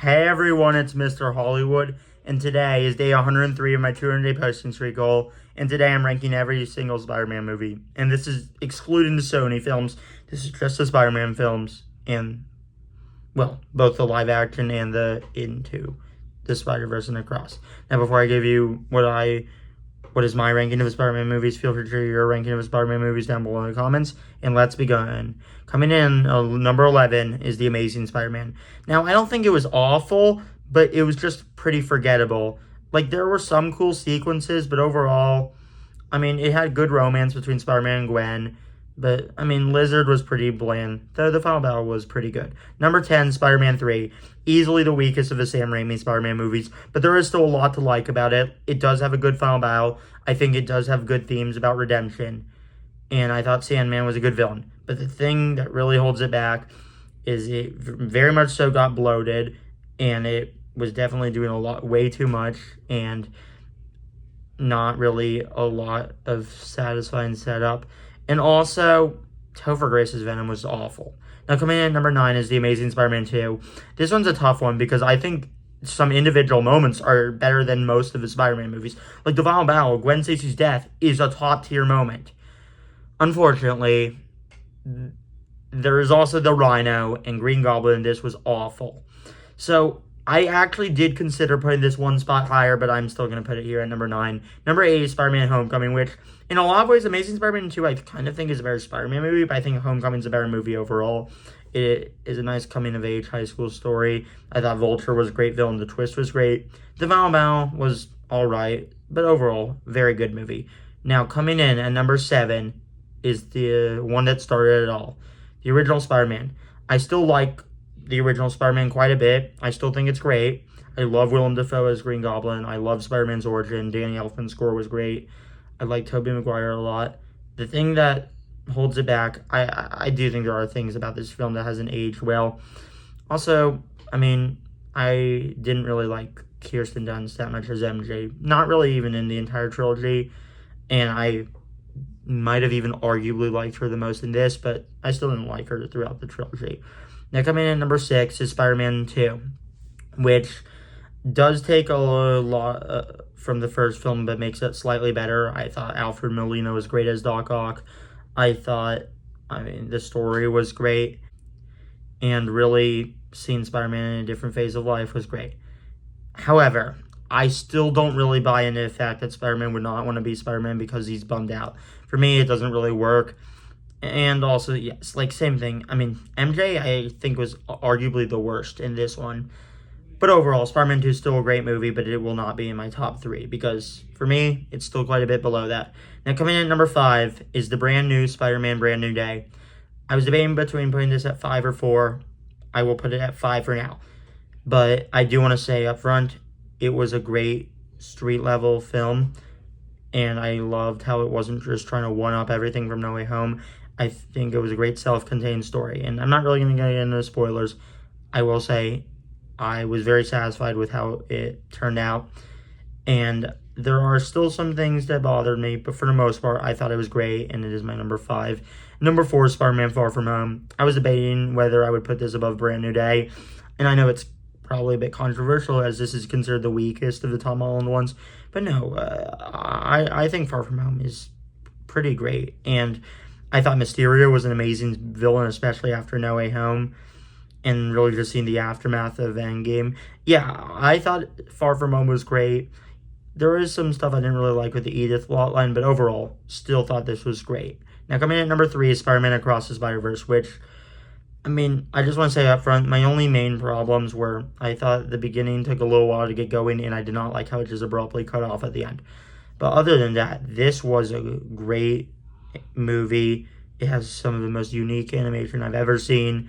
Hey everyone, it's Mr. Hollywood, and today is day 103 of my 200-day posting streak goal, and today I'm ranking every single Spider-Man movie, and this is excluding the Sony films. This is just the Spider-Man films, and, well, both the live action and the Into the Spider-Verse and Across. Now, before I give you what is my ranking of the Spider-Man movies, feel free to share your ranking of the Spider-Man movies down below in the comments, and let's begin. Coming in, number 11 is The Amazing Spider-Man. Now, I don't think it was awful, but it was just pretty forgettable. Like, there were some cool sequences, but overall, I mean, it had good romance between Spider-Man and Gwen, but, I mean, Lizard was pretty bland, though the final battle was pretty good. Number 10, Spider-Man 3. Easily the weakest of the Sam Raimi Spider-Man movies, but there is still a lot to like about it. It does have a good final battle. I think it does have good themes about redemption, and I thought Sandman was a good villain. But the thing that really holds it back is it very much so got bloated, and it was definitely doing way too much, and not really a lot of satisfying setup. And also, Topher Grace's Venom was awful. Now, coming in at number 9 is The Amazing Spider-Man 2. This one's a tough one because I think some individual moments are better than most of the Spider-Man movies. Like the final battle, Gwen Stacy's death is a top-tier moment. Unfortunately, there is also the Rhino and Green Goblin. This was awful. So, I actually did consider putting this one spot higher, but I'm still going to put it here at number 9. Number 8 is Spider-Man Homecoming, which, in a lot of ways, Amazing Spider-Man 2, I kind of think is a better Spider-Man movie, but I think Homecoming is a better movie overall. It is a nice coming-of-age high school story. I thought Vulture was a great villain. The twist was great. The final battle was all right, but overall, very good movie. Now, coming in at number 7 is the one that started it all, the original Spider-Man. I still like the original Spider-Man quite a bit. I still think it's great. I love Willem Dafoe as Green Goblin. I love Spider-Man's origin. Danny Elfman's score was great. I like Tobey Maguire a lot. The thing that holds it back, I do think there are things about this film that hasn't aged well. Also, I mean, I didn't really like Kirsten Dunst that much as MJ. Not really even in the entire trilogy. And I might have even arguably liked her the most in this, but I still didn't like her throughout the trilogy. Now, coming in at number 6 is Spider-Man 2, which does take a lot from the first film, but makes it slightly better. I thought Alfred Molina was great as Doc Ock. The story was great, and really seeing Spider-Man in a different phase of life was great. However, I still don't really buy into the fact that Spider-Man would not want to be Spider-Man because he's bummed out. For me, it doesn't really work. And also, yes, like, same thing. I mean, MJ, I think, was arguably the worst in this one. But overall, Spider-Man 2 is still a great movie, but it will not be in my top 3, because, for me, it's still quite a bit below that. Now, coming in at number 5 is the brand new Spider-Man Brand New Day. I was debating between putting this at 5 or 4. I will put it at 5 for now. But I do want to say up front, it was a great street-level film, and I loved how it wasn't just trying to one-up everything from No Way Home. I think it was a great self-contained story. And I'm not really going to get into spoilers. I will say I was very satisfied with how it turned out. And there are still some things that bothered me, but for the most part, I thought it was great, and it is my number 5. Number 4 is Spider-Man Far From Home. I was debating whether I would put this above Brand New Day. And I know it's probably a bit controversial, as this is considered the weakest of the Tom Holland ones. But no, I think Far From Home is pretty great. And I thought Mysterio was an amazing villain, especially after No Way Home, and really just seeing the aftermath of Endgame. Yeah, I thought Far From Home was great. There is some stuff I didn't really like with the Edith plotline, but overall, still thought this was great. Now, coming in at number 3 is Spider-Man Across the Spider-Verse, which, I mean, I just want to say up front, my only main problems were I thought the beginning took a little while to get going, and I did not like how it just abruptly cut off at the end. But other than that, this was a great movie. It has some of the most unique animation I've ever seen.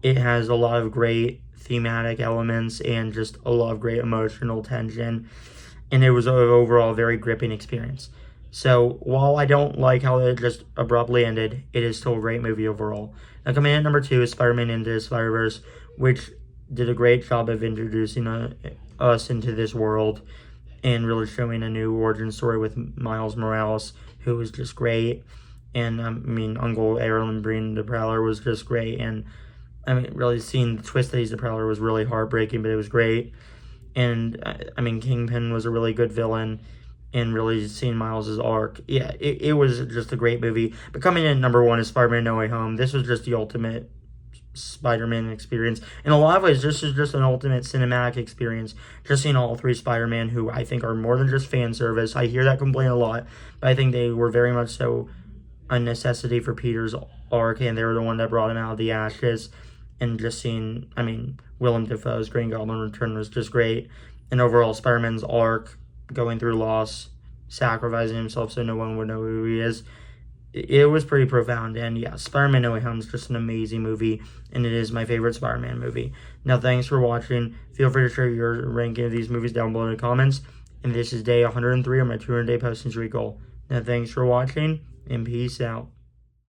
It has a lot of great thematic elements and just a lot of great emotional tension. And it was an overall very gripping experience. So while I don't like how it just abruptly ended, it is still a great movie overall. Now, coming in at number 2 is Spider-Man Into the Spider-Verse, which did a great job of introducing us into this world and really showing a new origin story with Miles Morales, who was just great. And, Uncle Aaron Breen, the Prowler, was just great. And I mean, really seeing the twist that he's the Prowler was really heartbreaking, but it was great. And I mean, Kingpin was a really good villain, and really seeing Miles' arc. Yeah, it was just a great movie. But coming in at number one is Spider-Man No Way Home. This was just the ultimate Spider-Man experience. In a lot of ways, this is just an ultimate cinematic experience. Just seeing all three Spider-Man, who I think are more than just fan service. I hear that complaint a lot, but I think they were very much so a necessity for Peter's arc, and they were the one that brought him out of the ashes. And just seeing, I mean, Willem Dafoe's Green Goblin return was just great. And overall, Spider-Man's arc, going through loss, sacrificing himself so no one would know who he is, it was pretty profound. And yeah, Spider-Man No Way Home is just an amazing movie, and it is my favorite Spider-Man movie. Now, thanks for watching. Feel free to share your ranking of these movies down below in the comments. And this is day 103 of my 200-day posting streak goal. Now, thanks for watching, and peace out.